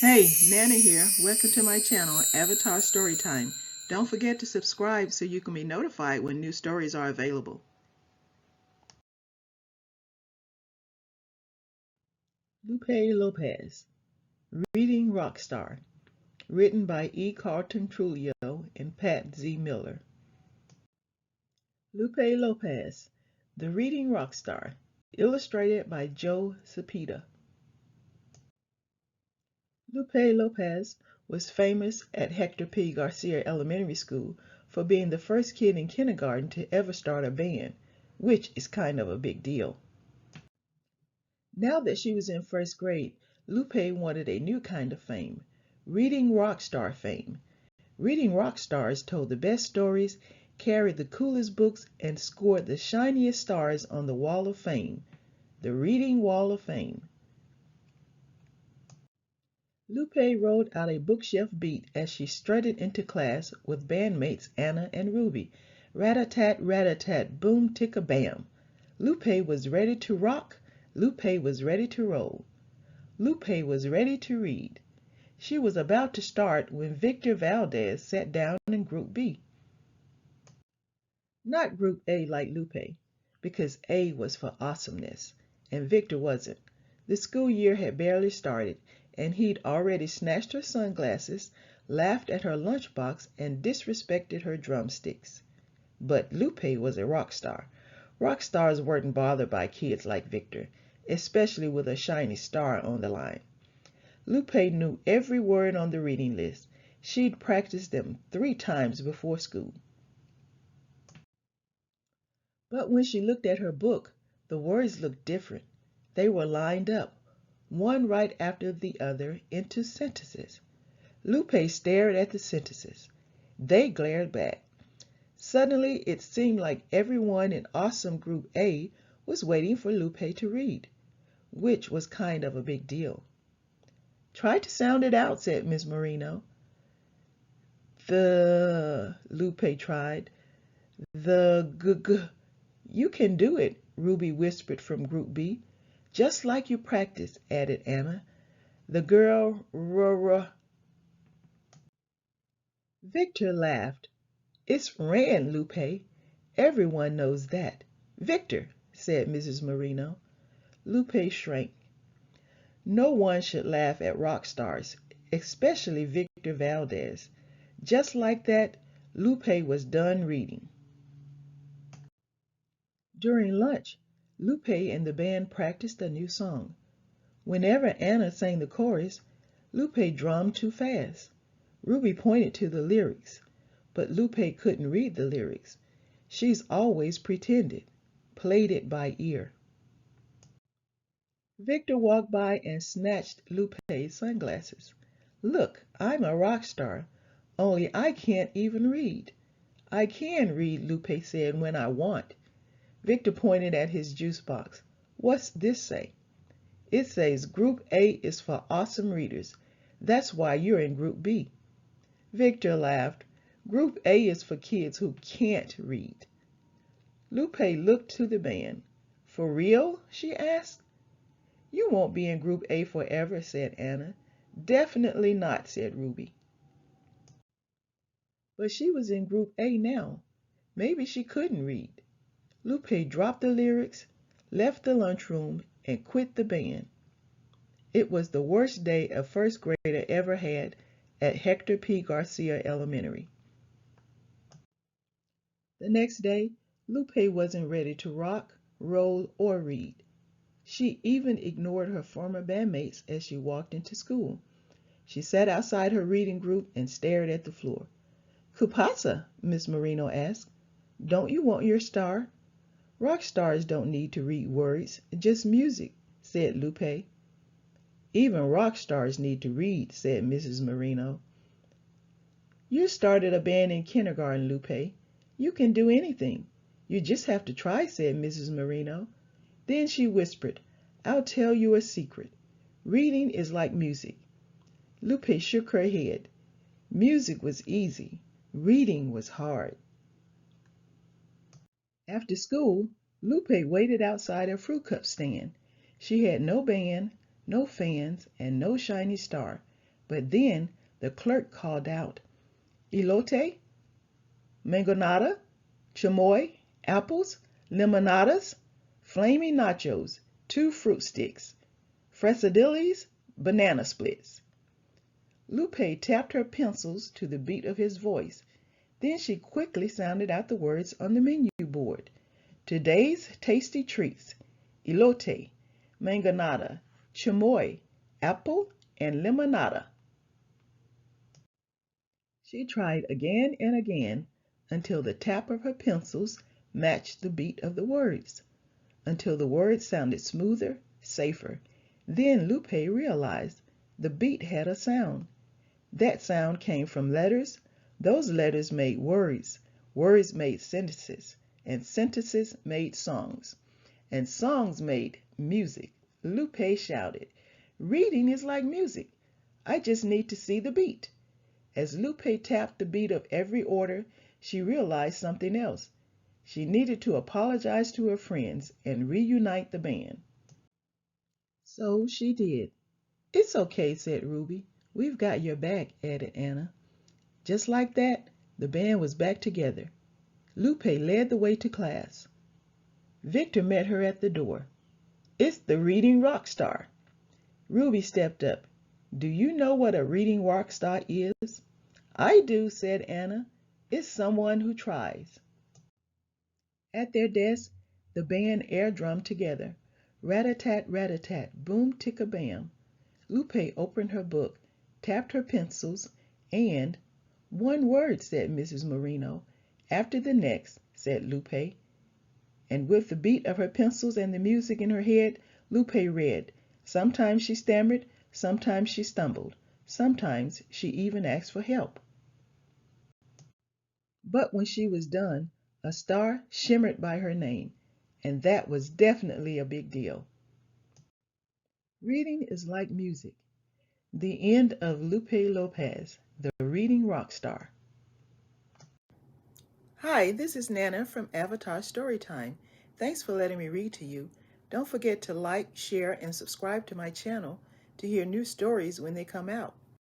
Hey, Nana here. Welcome to my channel, Avatar Storytime. Don't forget to subscribe so you can be notified when new stories are available. Lupe Lopez, Reading Rockstar, written by E. Carlton Trujillo and Pat Z. Miller. Lupe Lopez, The Reading Rockstar, illustrated by Joe Cepeda. Lupe Lopez was famous at Hector P. Garcia Elementary School for being the first kid in kindergarten to ever start a band, which is kind of a big deal. Now that she was in first grade, Lupe wanted a new kind of fame, reading rock star fame. Reading rock stars told the best stories, carried the coolest books, and scored the shiniest stars on the Wall of Fame, the Reading Wall of Fame. Lupe rode out a bookshelf beat as she strutted into class with bandmates Anna and Ruby. Rat-a-tat, rat-a-tat, boom, tick-a-bam. Lupe was ready to rock. Lupe was ready to roll. Lupe was ready to read. She was about to start when Victor Valdez sat down in Group B. Not Group A like Lupe, because A was for awesomeness, and Victor wasn't. The school year had barely started, and he'd already snatched her sunglasses, laughed at her lunchbox, and disrespected her drumsticks. But Lupe was a rock star. Rock stars weren't bothered by kids like Victor, especially with a shiny star on the line. Lupe knew every word on the reading list. She'd practiced them 3 times before school. But when she looked at her book, the words looked different. They were lined up, one right after the other, into sentences. Lupe stared at the sentences. They glared back. Suddenly, it seemed like everyone in awesome Group A was waiting for Lupe to read, which was kind of a big deal. "Try to sound it out," said Miss Moreno. Lupe tried. The g. "You can do it," Ruby whispered from Group B. "Just like you practiced," added Anna. The girl Victor laughed. "It's ran, Lupe. Everyone knows that." "Victor," said Mrs. Moreno. Lupe shrank. No one should laugh at rock stars, especially Victor Valdez. Just like that, Lupe was done reading. During lunch, Lupe and the band practiced a new song. Whenever Anna sang the chorus, Lupe drummed too fast. Ruby pointed to the lyrics, but Lupe couldn't read the lyrics. She's always pretended, played it by ear. Victor walked by and snatched Lupe's sunglasses. "Look, I'm a rock star, only I can't even read." "I can read," Lupe said, "when I want." Victor pointed at his juice box. "What's this say?" "It says Group A is for awesome readers. That's why you're in Group B." Victor laughed. "Group A is for kids who can't read." Lupe looked to the band. "For real?" she asked. "You won't be in Group A forever," said Anna. "Definitely not," said Ruby. But she was in Group A now. Maybe she couldn't read. Lupe dropped the lyrics, left the lunchroom, and quit the band. It was the worst day a first grader ever had at Hector P. Garcia Elementary. The next day, Lupe wasn't ready to rock, roll, or read. She even ignored her former bandmates as she walked into school. She sat outside her reading group and stared at the floor. "¿Qué pasa?" Miss Moreno asked. "Don't you want your star?" "Rock stars don't need to read words, just music," said Lupe. "Even rock stars need to read," said Mrs. Moreno. "You started a band in kindergarten, Lupe. You can do anything. You just have to try," said Mrs. Moreno. Then she whispered, "I'll tell you a secret. Reading is like music." Lupe shook her head. Music was easy. Reading was hard. After school, Lupe waited outside a fruit cup stand. She had no band, no fans, and no shiny star, But then the clerk called out, Elote, mangonada, chamoy, apples, limonadas, flaming nachos, 2 fruit sticks, fresadilles, banana splits. Lupe tapped her pencils to the beat of his voice. Then she quickly sounded out the words on the menu board. Today's tasty treats, elote, mangonada, chamoy, apple, and limonada. She tried again and again until the tap of her pencils matched the beat of the words, until the words sounded smoother, safer. Then Lupe realized the beat had a sound. That sound came from letters. Those letters made words. Words made sentences. And sentences made songs. And songs made music. Lupe shouted, Reading is like music. I just need to see the beat. As Lupe tapped the beat of every order, she realized something else. She needed to apologize to her friends and reunite the band. So she did. It's okay, said Ruby. We've got your back, added Anna. Just like that, the band was back together. Lupe led the way to class. Victor met her at the door. It's the reading rock star. Ruby stepped up. Do you know what a reading rock star is? I do, said Anna. It's someone who tries. At their desk, the band air drummed together. Rat-a-tat, rat-a-tat, boom, tick-a-bam. Lupe opened her book, tapped her pencils, and one word, said Mrs. Moreno. After the next, said Lupe. And with the beat of her pencils and the music in her head, Lupe read. Sometimes she stammered, sometimes she stumbled, sometimes she even asked for help. But when she was done, a star shimmered by her name, and that was definitely a big deal. Reading is like music. The end of Lupe Lopez, the reading rock star. Hi, this is Nana from Avatar Storytime. Thanks for letting me read to you. Don't forget to like, share, and subscribe to my channel to hear new stories when they come out.